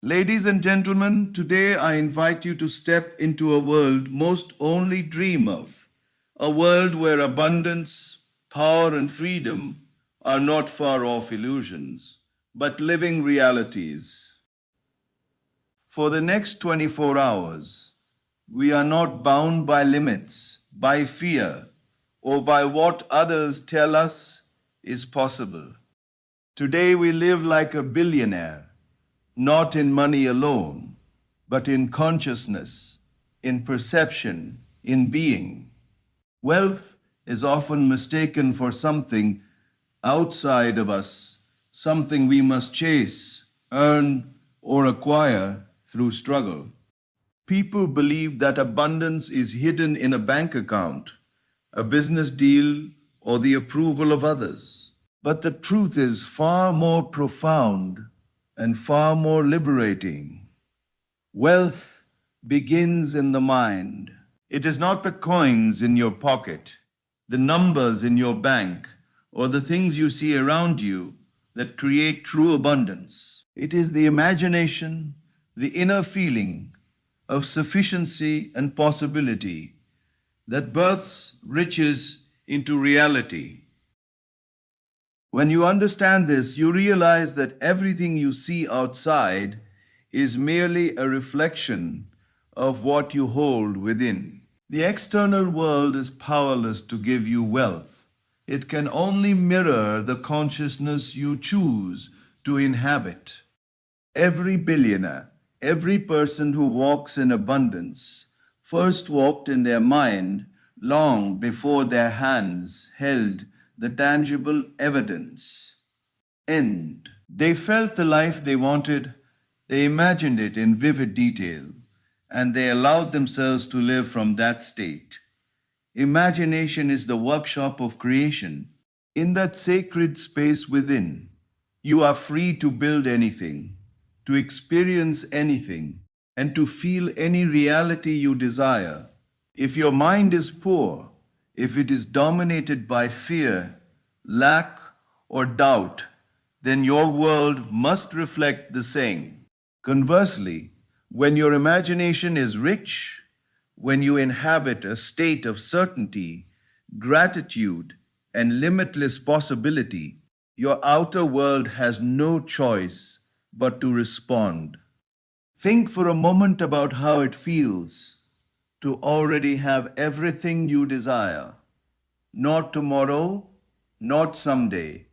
Ladies and gentlemen, today I invite you to step into a world most only dream of. A world where abundance, power, and freedom are not far off illusions, but living realities. For the next 24 hours, we are not bound by limits, by fear, or by what others tell us is possible. Today we live like a billionaire, not in money alone, but in consciousness, in perception, in being. Wealth is often mistaken for something outside of us, something we must chase, earn, or acquire through struggle. People believe that abundance is hidden in a bank account, a business deal, or the approval of others. But the truth is far more profound and far more liberating. Wealth begins in the mind. It is not the coins in your pocket, the numbers in your bank, or the things you see around you that create true abundance. It is the imagination, the inner feeling of sufficiency and possibility that births riches into reality. When you understand this, you realize that everything you see outside is merely a reflection of what you hold within. The external world is powerless to give you wealth. It can only mirror the consciousness you choose to inhabit. Every billionaire, every person who walks in abundance, first walked in their mind long before their hands held the tangible evidence. End. They felt the life they wanted, they imagined it in vivid detail, and they allowed themselves to live from that state. Imagination is the workshop of creation. In that sacred space within, you are free to build anything, to experience anything, and to feel any reality you desire. If your mind is poor, if it is dominated by fear, lack, or doubt, then your world must reflect the same. Conversely, when your imagination is rich, when you inhabit a state of certainty, gratitude, and limitless possibility, your outer world has no choice but to respond. Think for a moment about how it feels to already have everything you desire. Not tomorrow, not someday,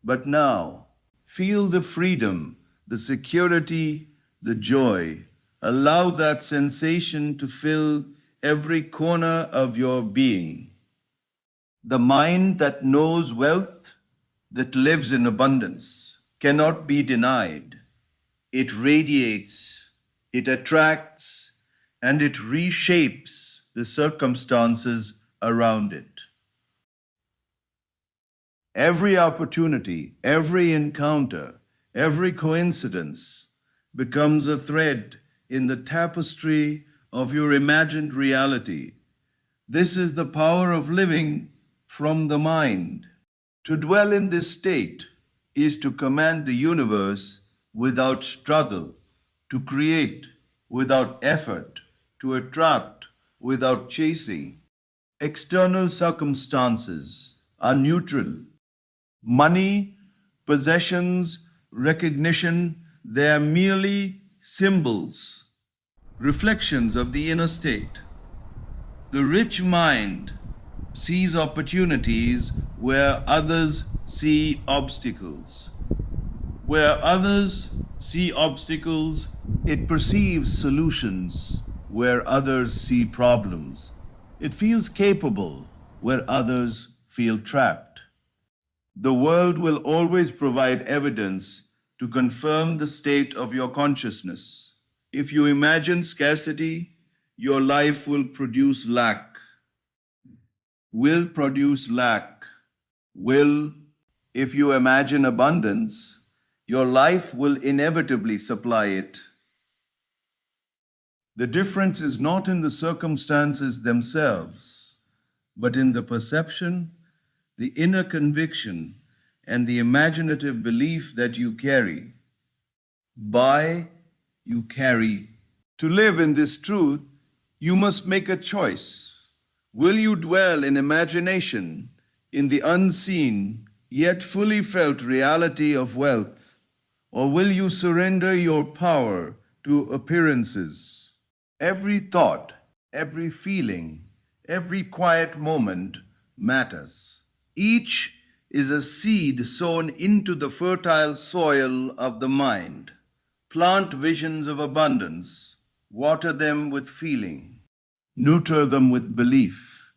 but now. Feel the freedom, the security, the joy. Allow that sensation to fill every corner of your being. The mind that knows wealth, that lives in abundance, cannot be denied. It radiates, it attracts, and it reshapes the circumstances around it. Every opportunity, every encounter, every coincidence becomes a thread in the tapestry of your imagined reality. This is the power of living from the mind. To dwell in this state is to command the universe without struggle, to create without effort, to attract without chasing. External circumstances are neutral. Money, possessions, recognition, they are merely symbols, reflections of the inner state. The rich mind sees opportunities where others see obstacles. Where others see obstacles, it perceives solutions where others see problems. It feels capable where others feel trapped. The world will always provide evidence to confirm the state of your consciousness. If you imagine scarcity, your life will produce lack. Will produce lack. Will, if you imagine abundance, your life will inevitably supply it. The difference is not in the circumstances themselves, but in the perception, the inner conviction, and the imaginative belief that you carry. Buy, you carry. To live in this truth, you must make a choice. Will you dwell in imagination, in the unseen, yet fully felt reality of wealth? Or will you surrender your power to appearances? Every thought, every feeling, every quiet moment matters. Each is a seed sown into the fertile soil of the mind. Plant visions of abundance, water them with feeling, nurture them with belief.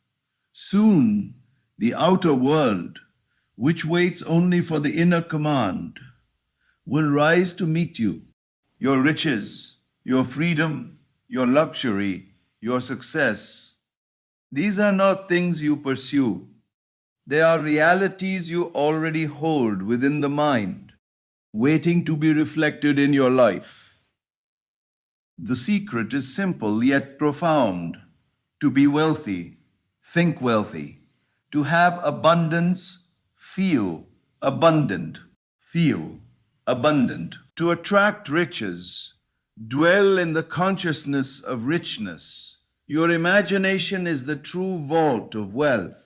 Soon, the outer world, which waits only for the inner command, will rise to meet you. Your riches, your freedom, your luxury, your success. These are not things you pursue. They are realities you already hold within the mind, waiting to be reflected in your life. The secret is simple yet profound. To be wealthy, think wealthy. To have abundance, feel abundant. Feel abundant. To attract riches, dwell in the consciousness of richness. Your imagination is the true vault of wealth,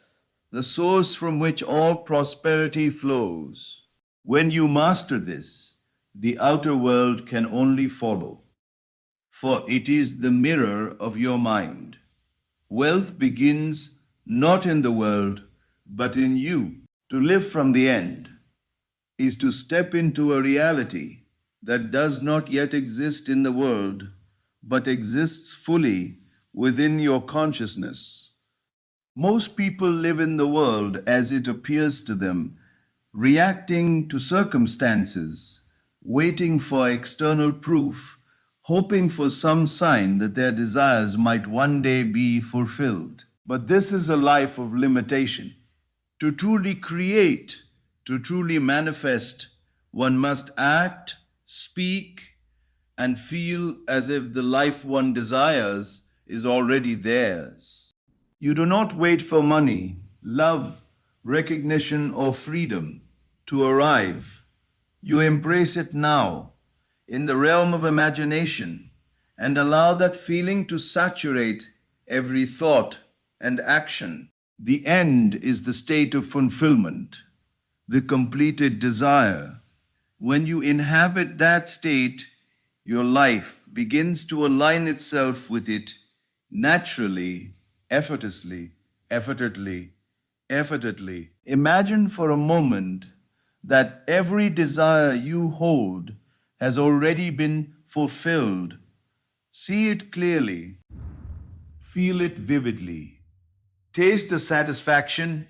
the source from which all prosperity flows. When you master this, the outer world can only follow, for it is the mirror of your mind. Wealth begins not in the world, but in you. To live from the end is to step into a reality that does not yet exist in the world, but exists fully within your consciousness. Most people live in the world as it appears to them, reacting to circumstances, waiting for external proof, hoping for some sign that their desires might one day be fulfilled. But this is a life of limitation. To truly create, to truly manifest, one must act, speak, and feel as if the life one desires is already theirs. You do not wait for money, love, recognition, or freedom to arrive. You embrace it now, in the realm of imagination, and allow that feeling to saturate every thought and action. The end is the state of fulfillment, the completed desire. When you inhabit that state, your life begins to align itself with it naturally, effortlessly, effortlessly, effortlessly. Imagine for a moment that every desire you hold has already been fulfilled. See it clearly, feel it vividly. Taste the satisfaction,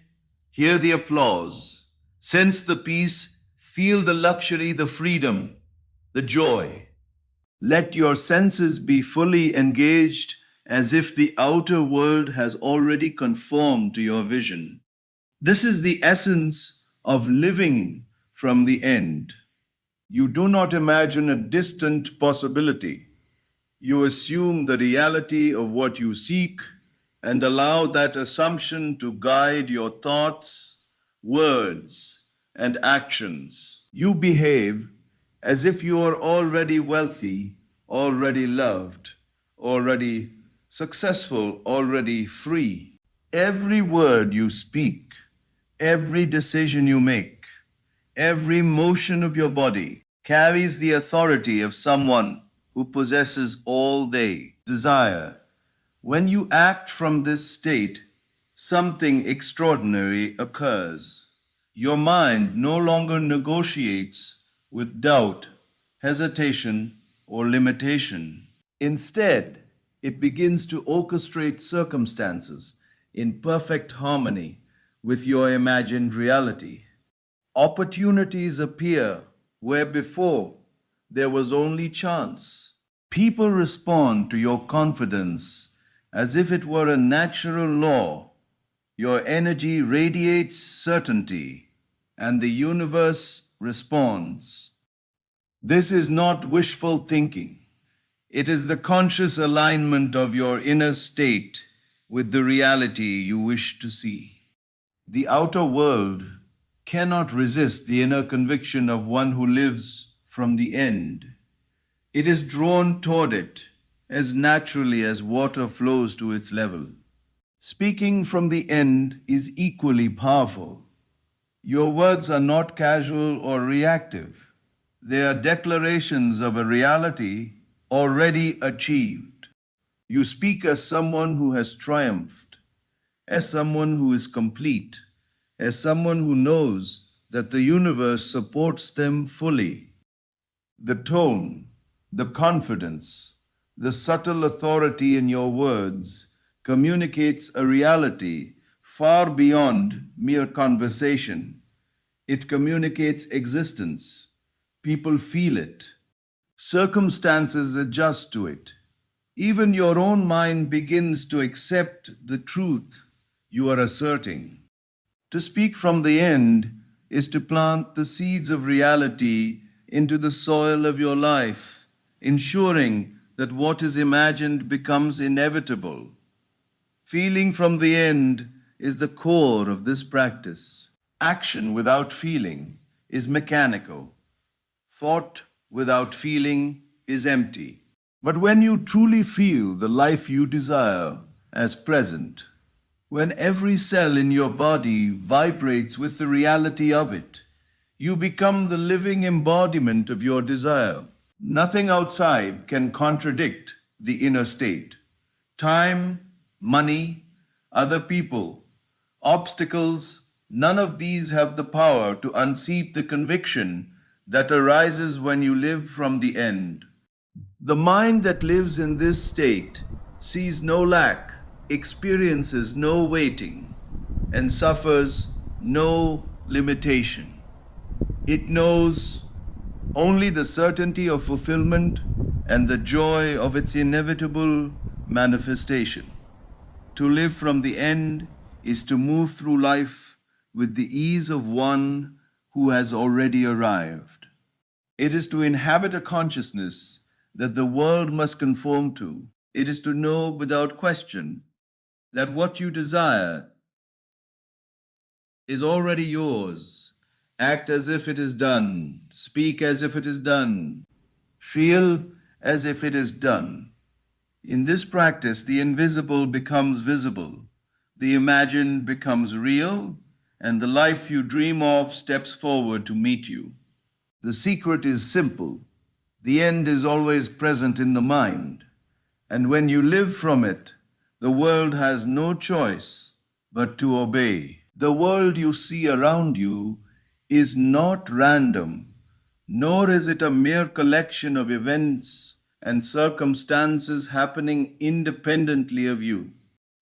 hear the applause, sense the peace, feel the luxury, the freedom, the joy. Let your senses be fully engaged as if the outer world has already conformed to your vision. This is the essence of living from the end. You do not imagine a distant possibility. You assume the reality of what you seek and allow that assumption to guide your thoughts, words, and actions. You behave as if you are already wealthy, already loved, already successful, already free. Every word you speak, every decision you make, every motion of your body carries the authority of someone who possesses all they desire. When you act from this state, something extraordinary occurs. Your mind no longer negotiates with doubt, hesitation, or limitation. Instead, it begins to orchestrate circumstances in perfect harmony with your imagined reality. Opportunities appear where before there was only chance. People respond to your confidence as if it were a natural law. Your energy radiates certainty, and the universe responds. This is not wishful thinking. It is the conscious alignment of your inner state with the reality you wish to see. The outer world cannot resist the inner conviction of one who lives from the end. It is drawn toward it as naturally as water flows to its level. Speaking from the end is equally powerful. Your words are not casual or reactive. They are declarations of a reality already achieved. You speak as someone who has triumphed, as someone who is complete, as someone who knows that the universe supports them fully. The tone, the confidence, the subtle authority in your words communicates a reality far beyond mere conversation. It communicates existence. People feel it. Circumstances adjust to it. Even your own mind begins to accept the truth you are asserting. To speak from the end is to plant the seeds of reality into the soil of your life, ensuring that what is imagined becomes inevitable. Feeling from the end is the core of this practice. Action without feeling is mechanical. Thought without feeling is empty. But when you truly feel the life you desire as present, when every cell in your body vibrates with the reality of it, you become the living embodiment of your desire. Nothing outside can contradict the inner state. Time, money, other people, obstacles, none of these have the power to unseat the conviction that arises when you live from the end. The mind that lives in this state sees no lack, experiences no waiting, and suffers no limitation. It knows only the certainty of fulfillment and the joy of its inevitable manifestation. To live from the end is to move through life with the ease of one who has already arrived. It is to inhabit a consciousness that the world must conform to. It is to know without question that what you desire is already yours. Act as if it is done. Speak as if it is done. Feel as if it is done. In this practice, the invisible becomes visible, the imagined becomes real, and the life you dream of steps forward to meet you. The secret is simple. The end is always present in the mind, and when you live from it, the world has no choice but to obey. The world you see around you is not random, nor is it a mere collection of events and circumstances happening independently of you.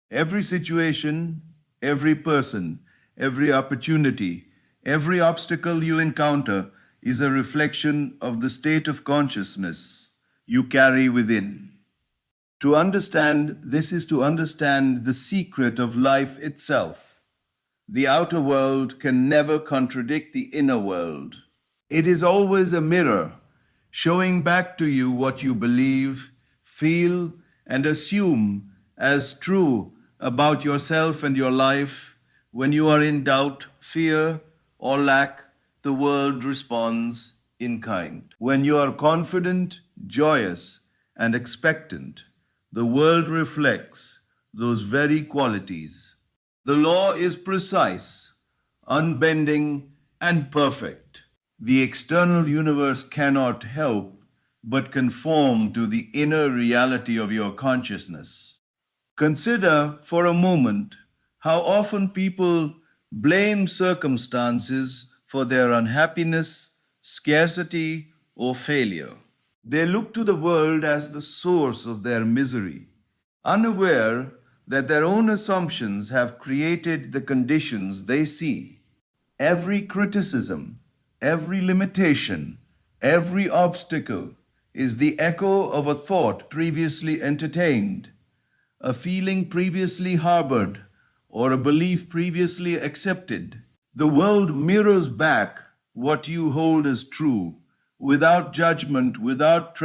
Every situation, every person, every opportunity, every obstacle you encounter is a reflection of the state of consciousness you carry within. To understand this is to understand the secret of life itself. The outer world can never contradict the inner world. It is always a mirror showing back to you what you believe, feel, and assume as true about yourself and your life. When you are in doubt, fear, or lack, the world responds in kind. When you are confident, joyous, and expectant, the world reflects those very qualities. The law is precise, unbending, and perfect. The external universe cannot help but conform to the inner reality of your consciousness. Consider for a moment how often people blame circumstances for their unhappiness, scarcity, or failure. They look to the world as the source of their misery, unaware that their own assumptions have created the conditions they see. Every criticism, every limitation, every obstacle is the echo of a thought previously entertained, a feeling previously harbored, or a belief previously accepted. The world mirrors back what you hold as true, without judgment, without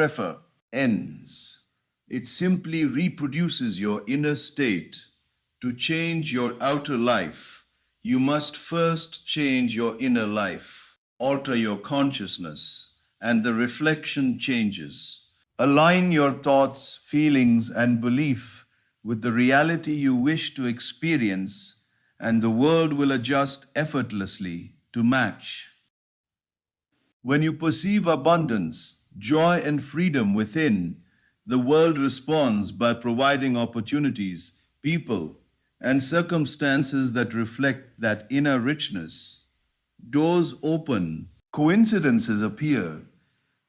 ends. It simply reproduces your inner state. To change your outer life, you must first change your inner life, alter your consciousness, and the reflection changes. Align your thoughts, feelings, and belief with the reality you wish to experience, and the world will adjust effortlessly to match. When you perceive abundance, joy, and freedom within, the world responds by providing opportunities, people, and circumstances that reflect that inner richness. Doors open, coincidences appear,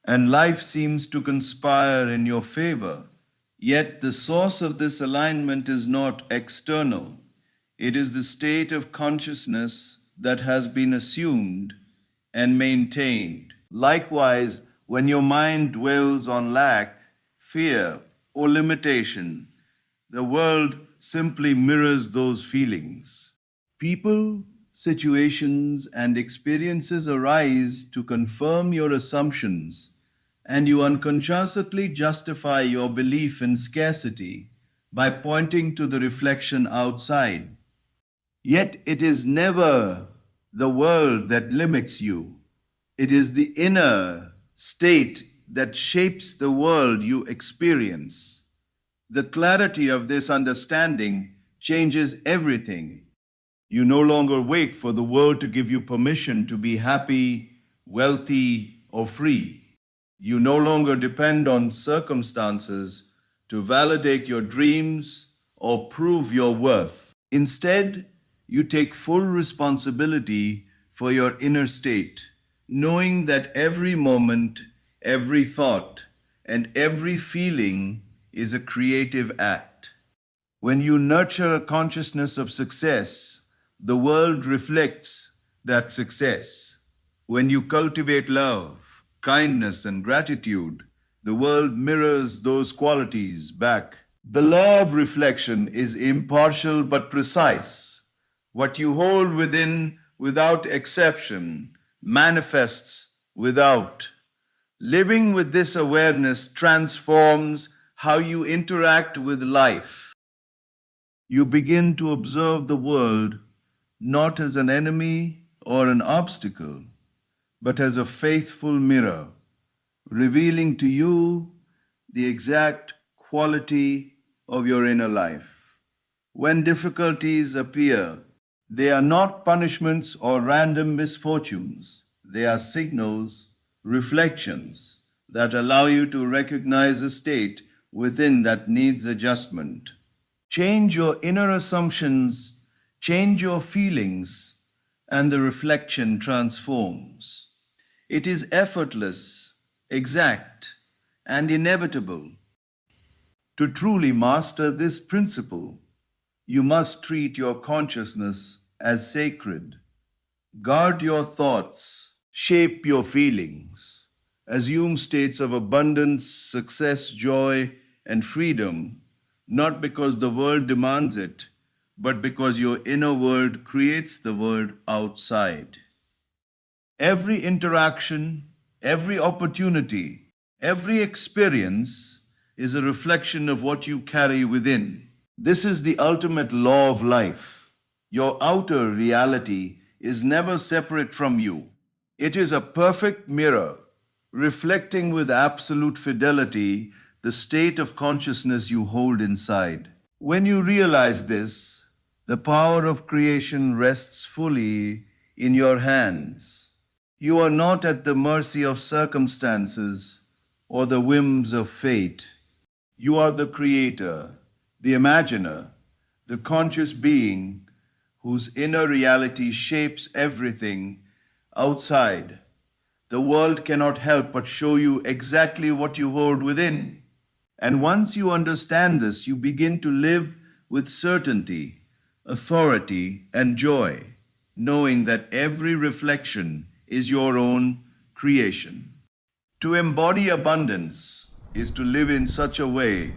and life seems to conspire in your favor. Yet the source of this alignment is not external. It is the state of consciousness that has been assumed and maintained. Likewise, when your mind dwells on lack, fear, or limitation, the world simply mirrors those feelings. People, situations, and experiences arise to confirm your assumptions, and you unconsciously justify your belief in scarcity by pointing to the reflection outside. Yet it is never the world that limits you. It is the inner state that shapes the world you experience. The clarity of this understanding changes everything. You no longer wait for the world to give you permission to be happy, wealthy, or free. You no longer depend on circumstances to validate your dreams or prove your worth. Instead, you take full responsibility for your inner state, knowing that every moment, every thought, and every feeling is a creative act. When you nurture a consciousness of success, the world reflects that success. When you cultivate love, kindness, and gratitude, the world mirrors those qualities back. The law of reflection is impartial but precise. What you hold within without exception manifests without. Living with this awareness transforms how you interact with life. You begin to observe the world not as an enemy or an obstacle, but as a faithful mirror, revealing to you the exact quality of your inner life. When difficulties appear, they are not punishments or random misfortunes. They are signals, reflections that allow you to recognize a state within that needs adjustment. Change your inner assumptions, change your feelings, and the reflection transforms. It is effortless, exact, and inevitable. To truly master this principle, you must treat your consciousness as sacred. Guard your thoughts, shape your feelings, assume states of abundance, success, joy, and freedom, not because the world demands it, but because your inner world creates the world outside. Every interaction, every opportunity, every experience is a reflection of what you carry within. This is the ultimate law of life. Your outer reality is never separate from you. It is a perfect mirror, reflecting with absolute fidelity the state of consciousness you hold inside. When you realize this, the power of creation rests fully in your hands. You are not at the mercy of circumstances or the whims of fate. You are the creator, the imaginer, the conscious being whose inner reality shapes everything outside. The world cannot help but show you exactly what you hold within. And once you understand this, you begin to live with certainty, authority, and joy, knowing that every reflection is your own creation. To embody abundance is to live in such a way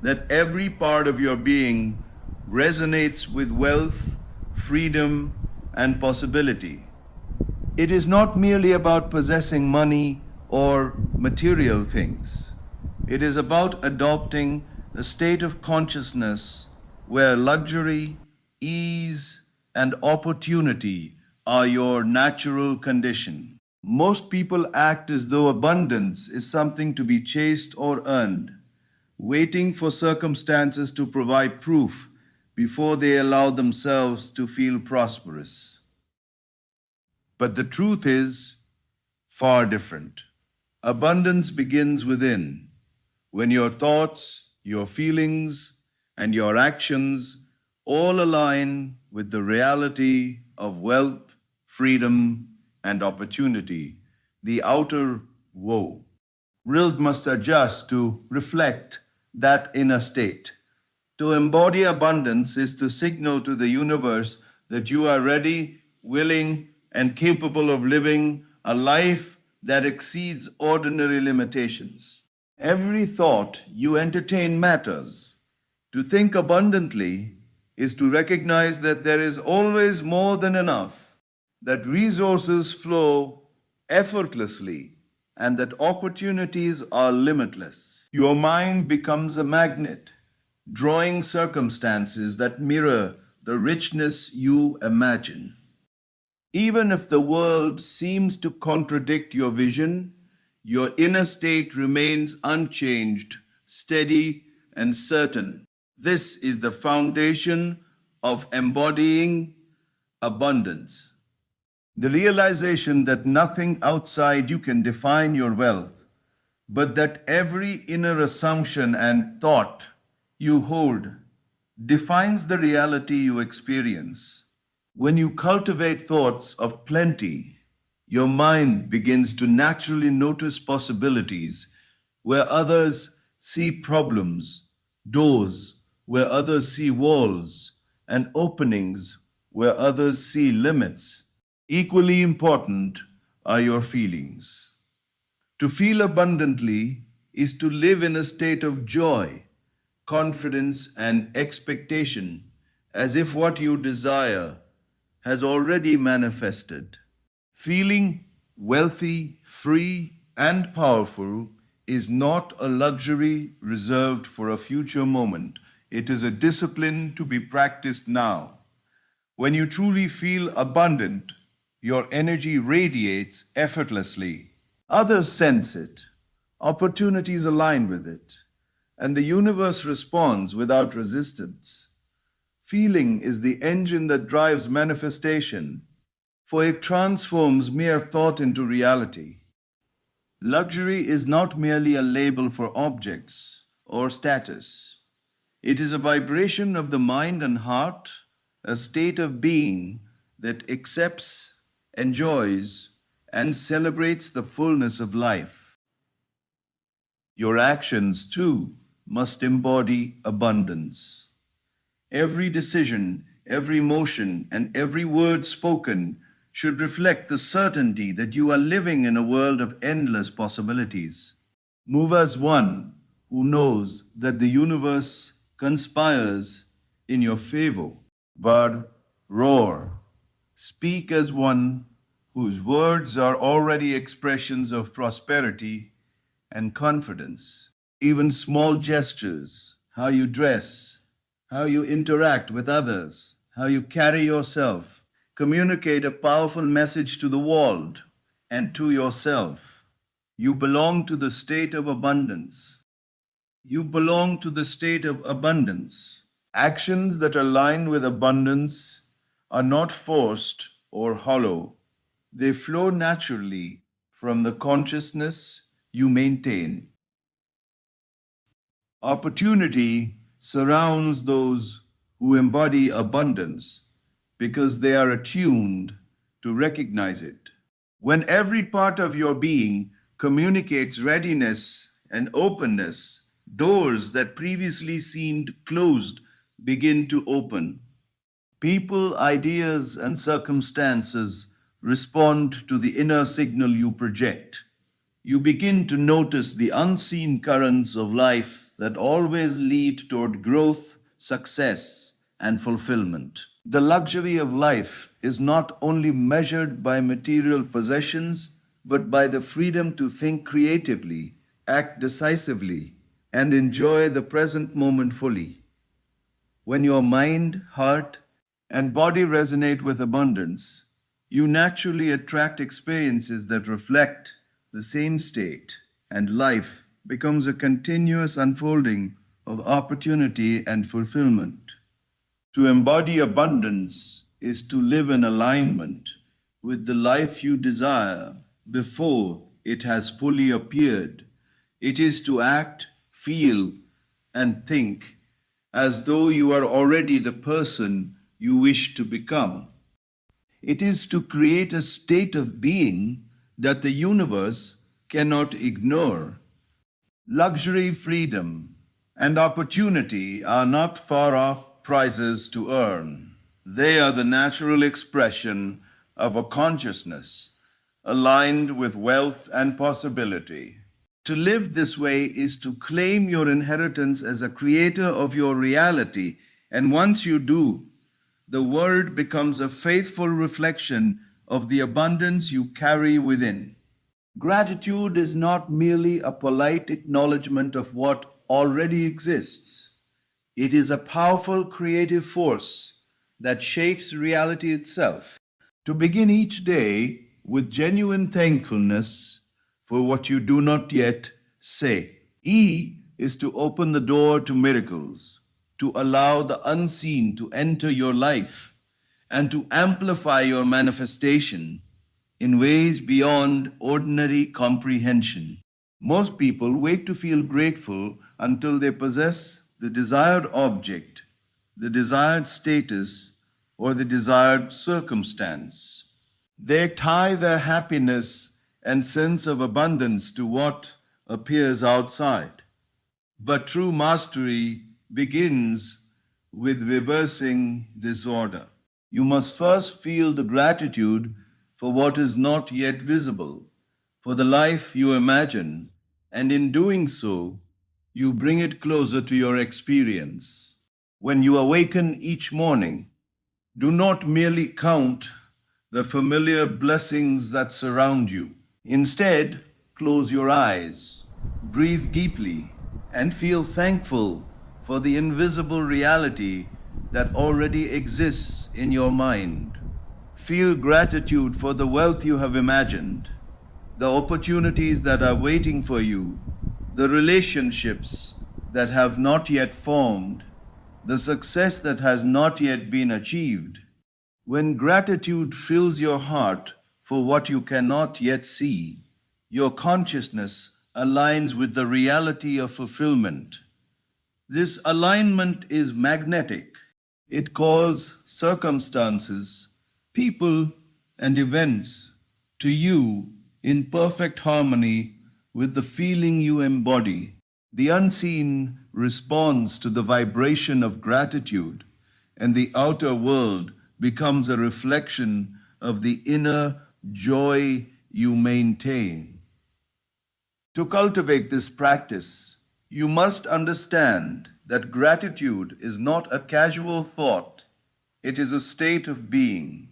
that every part of your being resonates with wealth, freedom, and possibility. It is not merely about possessing money or material things. It is about adopting a state of consciousness where luxury, ease, and opportunity are your natural condition. Most people act as though abundance is something to be chased or earned, waiting for circumstances to provide proof before they allow themselves to feel prosperous. But the truth is far different. Abundance begins within, when your thoughts, your feelings, and your actions all align with the reality of wealth, freedom, and opportunity, the outer woe. Will must adjust to reflect that inner state. To embody abundance is to signal to the universe that you are ready, willing, and capable of living a life that exceeds ordinary limitations. Every thought you entertain matters. To think abundantly is to recognize that there is always more than enough, that resources flow effortlessly, and that opportunities are limitless. Your mind becomes a magnet, drawing circumstances that mirror the richness you imagine. Even if the world seems to contradict your vision, your inner state remains unchanged, steady, and certain. This is the foundation of embodying abundance. The realization that nothing outside you can define your wealth, but that every inner assumption and thought you hold defines the reality you experience. When you cultivate thoughts of plenty, your mind begins to naturally notice possibilities where others see problems, doors where others see walls, and openings where others see limits. Equally important are your feelings. To feel abundantly is to live in a state of joy, confidence, and expectation, as if what you desire has already manifested. Feeling wealthy, free, and powerful is not a luxury reserved for a future moment. It is a discipline to be practiced now. When you truly feel abundant, your energy radiates effortlessly. Others sense it, opportunities align with it, and the universe responds without resistance. Feeling is the engine that drives manifestation, for it transforms mere thought into reality. Luxury is not merely a label for objects or status. It is a vibration of the mind and heart, a state of being that accepts, enjoys, and celebrates the fullness of life. Your actions, too, must embody abundance. Every decision, every motion, and every word spoken should reflect the certainty that you are living in a world of endless possibilities. Move as one who knows that the universe conspires in your favor. But roar. Speak as one whose words are already expressions of prosperity and confidence. Even small gestures, how you dress, how you interact with others, how you carry yourself, communicate a powerful message to the world and to yourself. You belong to the state of abundance. You belong to the state of abundance. Actions that align with abundance are not forced or hollow. They flow naturally from the consciousness you maintain. Opportunity surrounds those who embody abundance because they are attuned to recognize it. When every part of your being communicates readiness and openness, doors that previously seemed closed begin to open. People, ideas, and circumstances respond to the inner signal you project. You begin to notice the unseen currents of life that always lead toward growth, success, and fulfillment. The luxury of life is not only measured by material possessions, but by the freedom to think creatively, act decisively, and enjoy the present moment fully. When your mind, heart, and body resonate with abundance, You naturally attract experiences that reflect the same state, and life becomes a continuous unfolding of opportunity and fulfillment. To embody abundance is to live in alignment with the life you desire before it has fully appeared. It is to act, feel, and think as though you are already the person you wish to become. It is to create a state of being that the universe cannot ignore. Luxury, freedom, and opportunity are not far off prizes to earn. They are the natural expression of a consciousness aligned with wealth and possibility. To live this way is to claim your inheritance as a creator of your reality, and once you do, the world becomes a faithful reflection of the abundance you carry within. Gratitude is not merely a polite acknowledgement of what already exists. It is a powerful creative force that shapes reality itself. To begin each day with genuine thankfulness for what you do not yet say. E is to open the door to miracles, to allow the unseen to enter your life, and to amplify your manifestation in ways beyond ordinary comprehension. Most people wait to feel grateful until they possess the desired object, the desired status, or the desired circumstance. They tie their happiness and sense of abundance to what appears outside. But true mastery begins with reversing this order. You must first feel the gratitude for what is not yet visible, for the life you imagine, and in doing so, you bring it closer to your experience. When you awaken each morning, do not merely count the familiar blessings that surround you. Instead, close your eyes, breathe deeply, and feel thankful for the invisible reality that already exists in your mind. Feel gratitude for the wealth you have imagined, the opportunities that are waiting for you, the relationships that have not yet formed, the success that has not yet been achieved. When gratitude fills your heart for what you cannot yet see, your consciousness aligns with the reality of fulfillment. This alignment is magnetic. It calls circumstances, people, and events to you in perfect harmony with the feeling you embody. The unseen responds to the vibration of gratitude, and the outer world becomes a reflection of the inner joy you maintain. To cultivate this practice, you must understand that gratitude is not a casual thought, it is a state of being.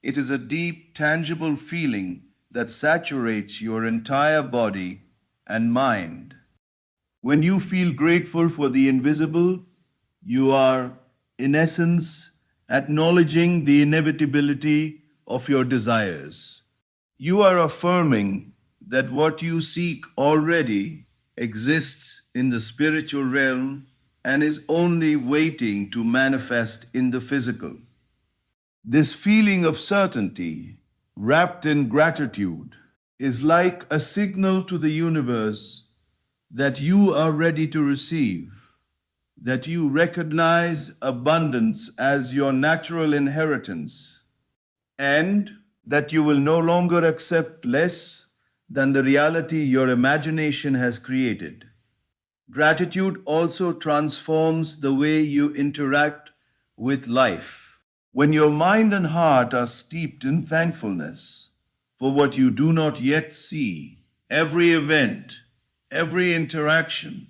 It is a deep, tangible feeling that saturates your entire body and mind. When you feel grateful for the invisible, you are, in essence, acknowledging the inevitability of your desires. You are affirming that what you seek already exists in the spiritual realm and is only waiting to manifest in the physical. This feeling of certainty, wrapped in gratitude, is like a signal to the universe that you are ready to receive, that you recognize abundance as your natural inheritance, and that you will no longer accept less than the reality your imagination has created. Gratitude also transforms the way you interact with life. When your mind and heart are steeped in thankfulness for what you do not yet see, every event, every interaction,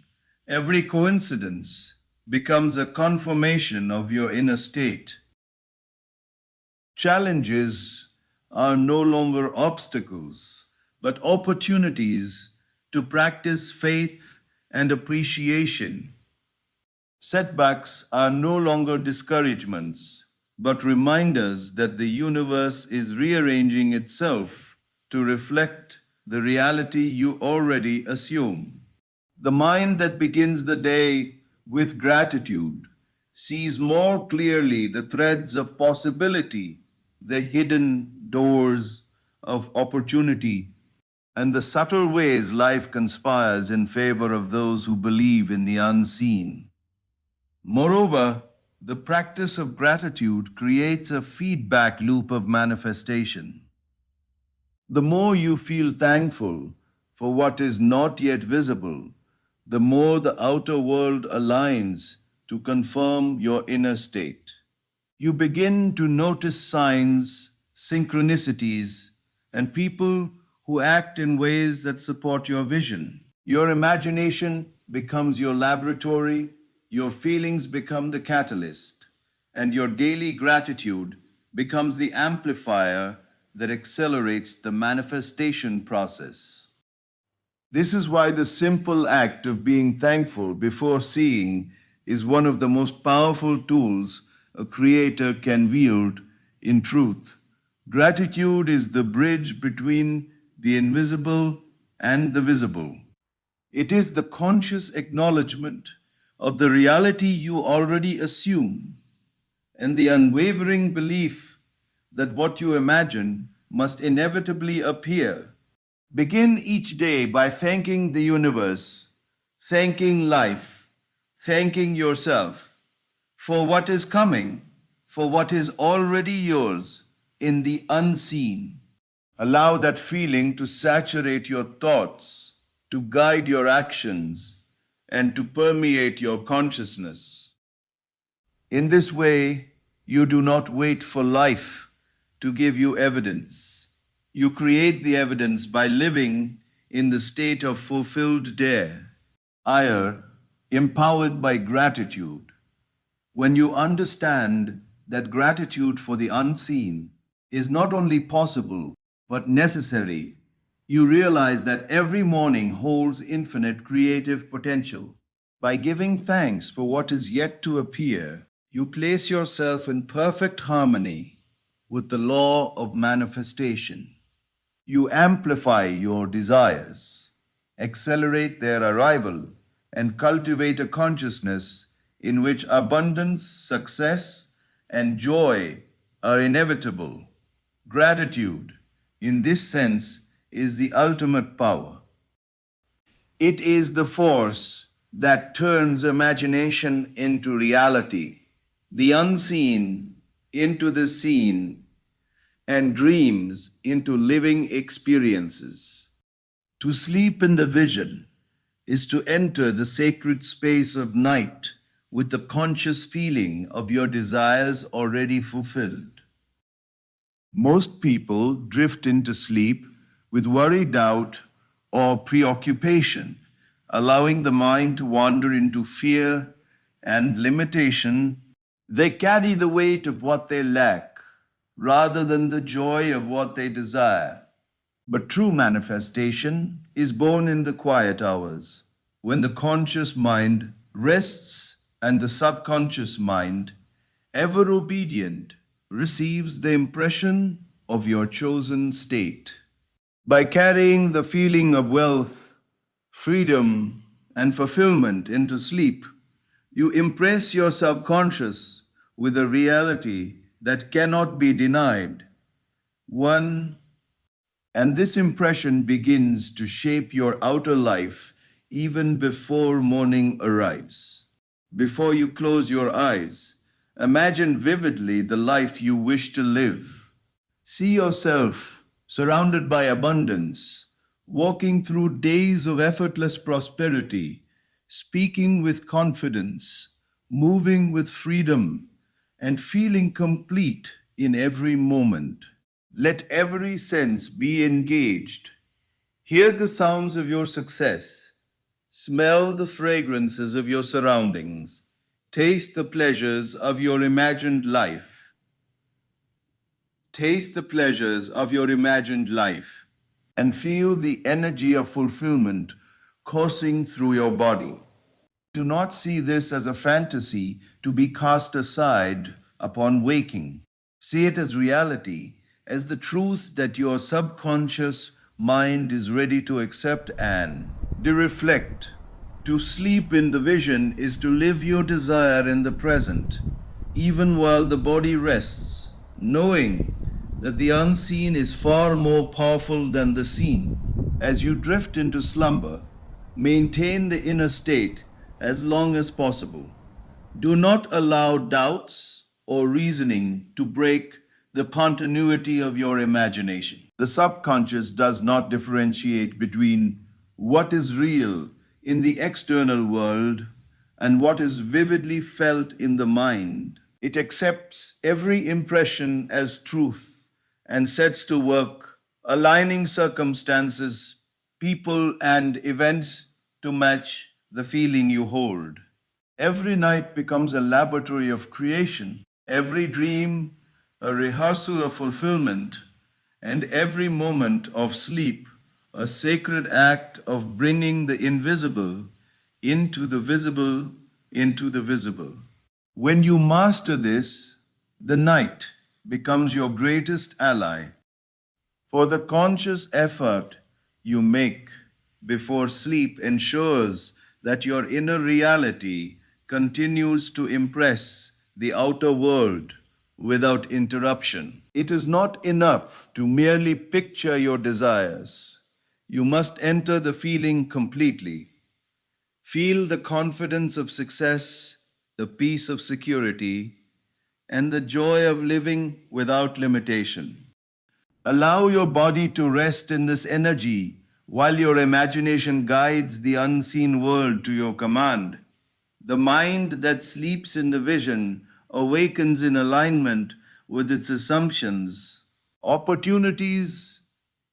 every coincidence becomes a confirmation of your inner state. Challenges are no longer obstacles, but opportunities to practice faith and appreciation. Setbacks are no longer discouragements, but remind us that the universe is rearranging itself to reflect the reality you already assume. The mind that begins the day with gratitude sees more clearly the threads of possibility, the hidden doors of opportunity, and the subtle ways life conspires in favor of those who believe in the unseen. Moreover, the practice of gratitude creates a feedback loop of manifestation. The more you feel thankful for what is not yet visible, the more the outer world aligns to confirm your inner state. You begin to notice signs, synchronicities, and people who act in ways that support your vision. Your imagination becomes your laboratory, your feelings become the catalyst, and your daily gratitude becomes the amplifier that accelerates the manifestation process. This is why the simple act of being thankful before seeing is one of the most powerful tools a creator can wield in truth. Gratitude is the bridge between the invisible and the visible. It is the conscious acknowledgement of the reality you already assume and the unwavering belief that what you imagine must inevitably appear. Begin each day by thanking the universe, thanking life, thanking yourself for what is coming, for what is already yours in the unseen. Allow that feeling to saturate your thoughts, to guide your actions, and to permeate your consciousness. In this way, you do not wait for life to give you evidence. You create the evidence by living in the state of fulfilled dare, ire, empowered by gratitude. When you understand that gratitude for the unseen is not only possible but necessary, you realize that every morning holds infinite creative potential. By giving thanks for what is yet to appear, you place yourself in perfect harmony with the law of manifestation. You amplify your desires, accelerate their arrival, and cultivate a consciousness in which abundance, success, and joy are inevitable. Gratitude, in this sense, is the ultimate power. It is the force that turns imagination into reality, the unseen into the seen, and dreams into living experiences. To sleep in the vision is to enter the sacred space of night with the conscious feeling of your desires already fulfilled. Most people drift into sleep with worry, doubt, or preoccupation, allowing the mind to wander into fear and limitation. They carry the weight of what they lack rather than the joy of what they desire. But true manifestation is born in the quiet hours, when the conscious mind rests and the subconscious mind, ever obedient, receives the impression of your chosen state. By carrying the feeling of wealth, freedom, and fulfillment into sleep, you impress your subconscious with a reality that cannot be denied. One And this impression begins to shape your outer life even before morning arrives. Before you close your eyes, imagine vividly the life you wish to live. See yourself surrounded by abundance, walking through days of effortless prosperity, speaking with confidence, moving with freedom, and feeling complete in every moment. Let every sense be engaged. Hear the sounds of your success. Smell the fragrances of your surroundings. Taste the pleasures of your imagined life. Taste the pleasures of your imagined life and feel the energy of fulfillment coursing through your body. Do not see this as a fantasy to be cast aside, upon waking. See it as reality, as the truth that your subconscious mind is ready to accept and to reflect. To sleep in the vision is to live your desire in the present, even while the body rests, knowing that the unseen is far more powerful than the seen. As you drift into slumber, maintain the inner state as long as possible. Do not allow doubts or reasoning to break the continuity of your imagination. The subconscious does not differentiate between what is real in the external world and what is vividly felt in the mind. It accepts every impression as truth and sets to work, aligning circumstances, people, and events to match the feeling you hold. Every night becomes a laboratory of creation, every dream a rehearsal of fulfillment, and every moment of sleep a sacred act of bringing the invisible into the visible, into the visible. When you master this, the night becomes your greatest ally, for the conscious effort you make before sleep ensures that your inner reality continues to impress the outer world without interruption. It is not enough to merely picture your desires. You must enter the feeling completely. Feel the confidence of success, the peace of security, and the joy of living without limitation. Allow your body to rest in this energy while your imagination guides the unseen world to your command. The mind that sleeps in the vision awakens in alignment with its assumptions. Opportunities,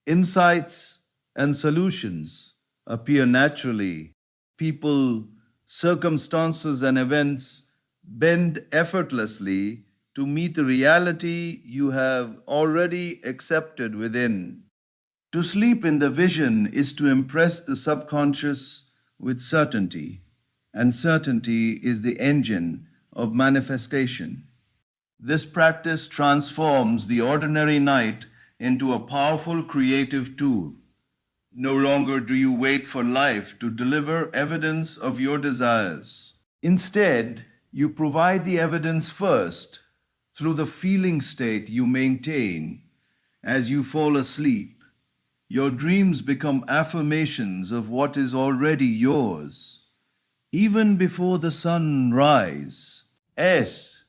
insights, and solutions appear naturally. People, circumstances, and events bend effortlessly to meet the reality you have already accepted within. To sleep in the vision is to impress the subconscious with certainty, and certainty is the engine of manifestation. This practice transforms the ordinary night into a powerful creative tool. No longer do you wait for life to deliver evidence of your desires. Instead, you provide the evidence first through the feeling state you maintain as you fall asleep. Your dreams become affirmations of what is already yours, even before the sun rise. S.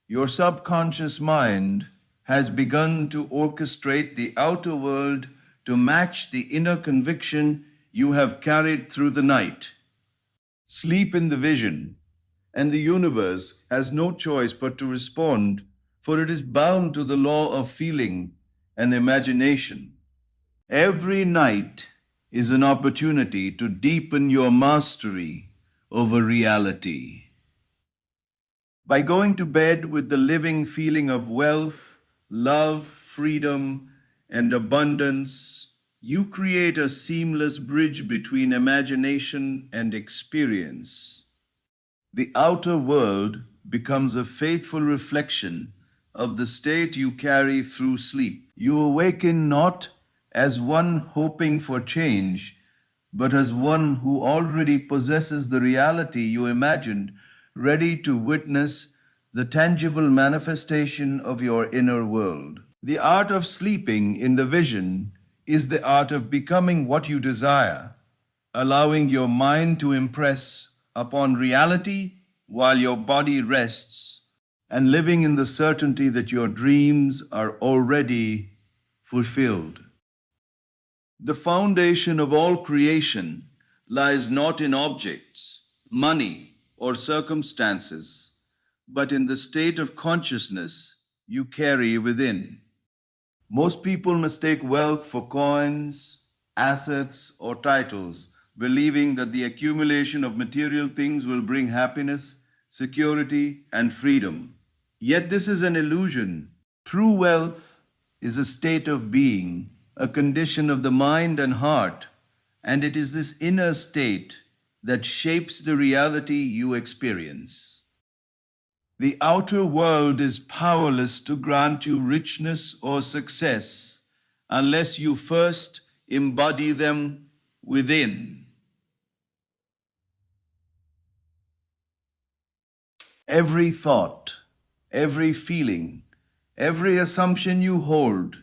Your subconscious mind has begun to orchestrate the outer world to match the inner conviction you have carried through the night. Sleep in the vision, and the universe has no choice but to respond, for it is bound to the law of feeling and imagination. Every night is an opportunity to deepen your mastery over reality. By going to bed with the living feeling of wealth, love, freedom, and abundance, you create a seamless bridge between imagination and experience. The outer world becomes a faithful reflection of the state you carry through sleep. You awaken not as one hoping for change, but as one who already possesses the reality you imagined, ready to witness the tangible manifestation of your inner world. The art of sleeping in the vision is the art of becoming what you desire, allowing your mind to impress upon reality while your body rests, and living in the certainty that your dreams are already fulfilled. The foundation of all creation lies not in objects, money, or circumstances, but in the state of consciousness you carry within. Most people mistake wealth for coins, assets, or titles, believing that the accumulation of material things will bring happiness, security, and freedom. Yet this is an illusion. True wealth is a state of being, a condition of the mind and heart, and it is this inner state that shapes the reality you experience. The outer world is powerless to grant you richness or success unless you first embody them within. Every thought, every feeling, every assumption you hold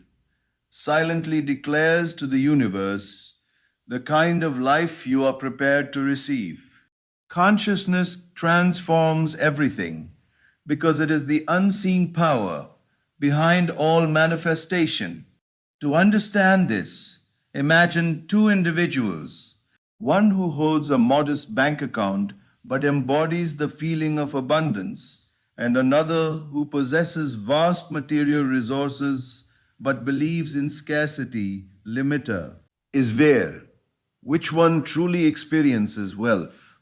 silently declares to the universe the kind of life you are prepared to receive. Consciousness transforms everything because it is the unseen power behind all manifestation. To understand this, imagine two individuals, one who holds a modest bank account but embodies the feeling of abundance, and another who possesses vast material resources but believes in scarcity, limiter. Is where? Which one truly experiences wealth?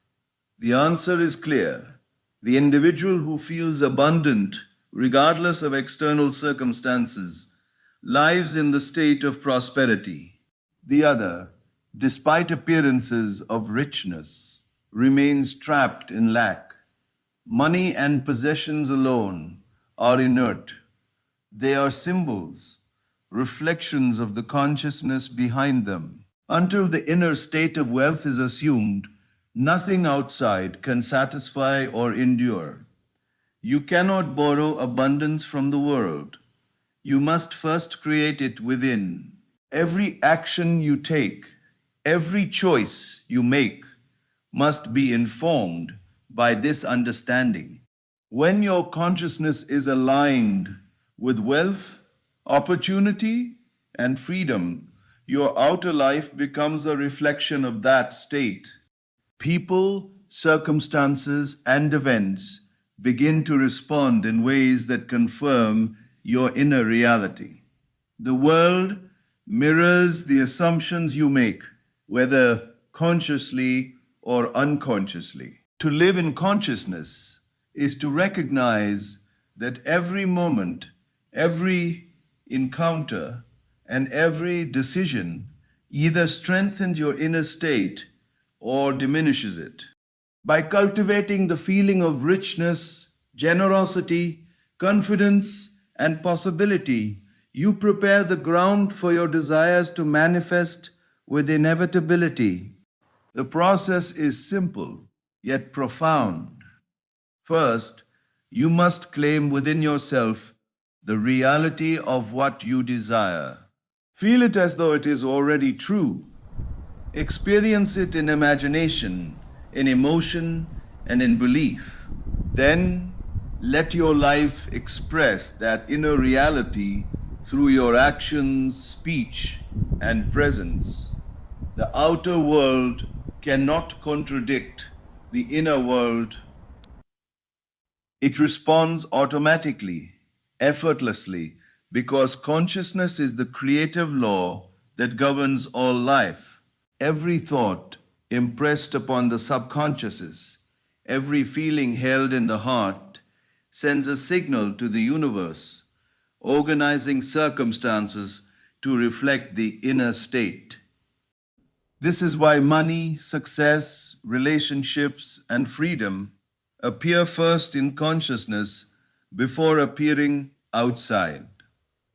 The answer is clear. The individual who feels abundant, regardless of external circumstances, lives in the state of prosperity. The other, despite appearances of richness, remains trapped in lack. Money and possessions alone are inert. They are symbols, reflections of the consciousness behind them. Until the inner state of wealth is assumed, nothing outside can satisfy or endure. You cannot borrow abundance from the world. You must first create it within. Every action you take, every choice you make must be informed by this understanding. When your consciousness is aligned with wealth, opportunity, and freedom, your outer life becomes a reflection of that state. People, circumstances, and events begin to respond in ways that confirm your inner reality. The world mirrors the assumptions you make, whether consciously or unconsciously. To live in consciousness is to recognize that every moment, every encounter, and every decision either strengthens your inner state or diminishes it. By cultivating the feeling of richness, generosity, confidence, and possibility, you prepare the ground for your desires to manifest with inevitability. The process is simple, yet profound. First, you must claim within yourself the reality of what you desire. Feel it as though it is already true. Experience it in imagination, in emotion, and in belief. Then let your life express that inner reality through your actions, speech, and presence. The outer world cannot contradict the inner world. It responds automatically, effortlessly, because consciousness is the creative law that governs all life. Every thought impressed upon the subconsciouses, every feeling held in the heart, sends a signal to the universe, organizing circumstances to reflect the inner state. This is why money, success, relationships, and freedom appear first in consciousness before appearing outside.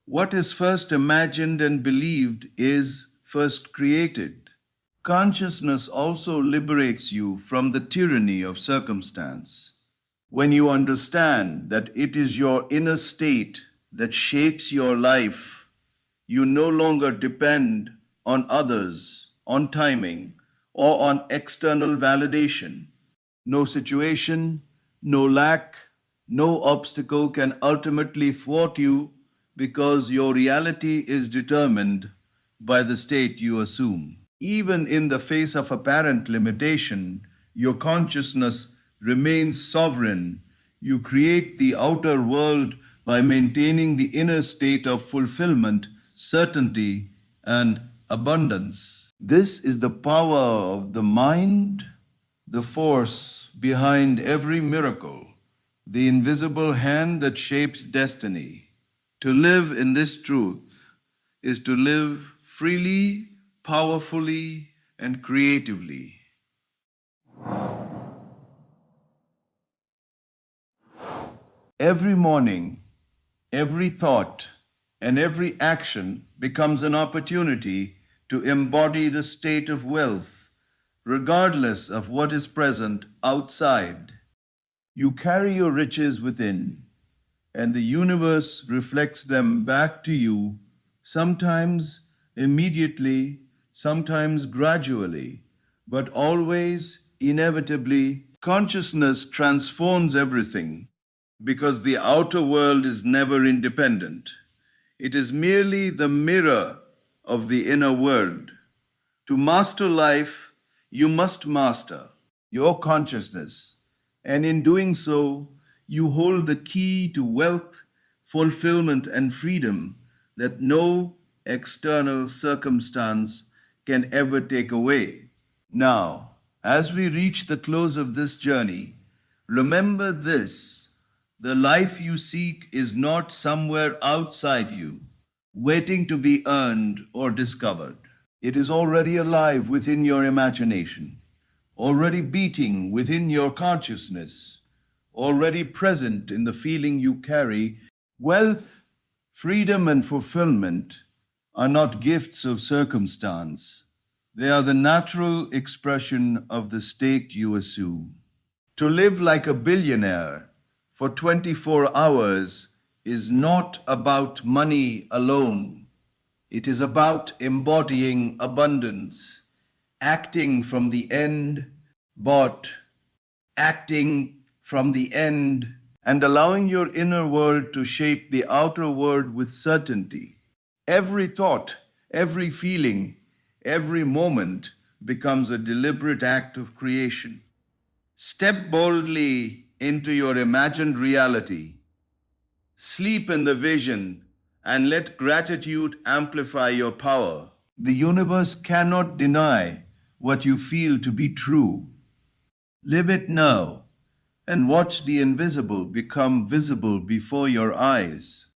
What is first imagined and believed is first created. Consciousness also liberates you from the tyranny of circumstance. When you understand that it is your inner state that shapes your life, you no longer depend on others, on timing, or on external validation. No situation, no lack, no obstacle can ultimately thwart you because your reality is determined by the state you assume. Even in the face of apparent limitation, your consciousness remains sovereign. You create the outer world by maintaining the inner state of fulfillment, certainty, and abundance. This is the power of the mind, the force behind every miracle, the invisible hand that shapes destiny. To live in this truth is to live freely, powerfully, and creatively. Every morning, every thought, and every action becomes an opportunity to embody the state of wealth, regardless of what is present outside. You carry your riches within, and the universe reflects them back to you, sometimes immediately, sometimes gradually, but always inevitably. Consciousness transforms everything because the outer world is never independent. It is merely the mirror of the inner world. To master life, you must master your consciousness. And in doing so, you hold the key to wealth, fulfillment, and freedom that no external circumstance can ever take away. Now, as we reach the close of this journey, remember this: the life you seek is not somewhere outside you, waiting to be earned or discovered. It is already alive within your imagination, already beating within your consciousness, already present in the feeling you carry. Wealth, freedom, and fulfillment are not gifts of circumstance. They are the natural expression of the state you assume. To live like a billionaire for 24 hours is not about money alone. It is about embodying abundance, acting from the end, but acting from the end, and allowing your inner world to shape the outer world with certainty. Every thought, every feeling, every moment becomes a deliberate act of creation. Step boldly into your imagined reality. Sleep in the vision and let gratitude amplify your power. The universe cannot deny what you feel to be true. Live it now and watch the invisible become visible before your eyes.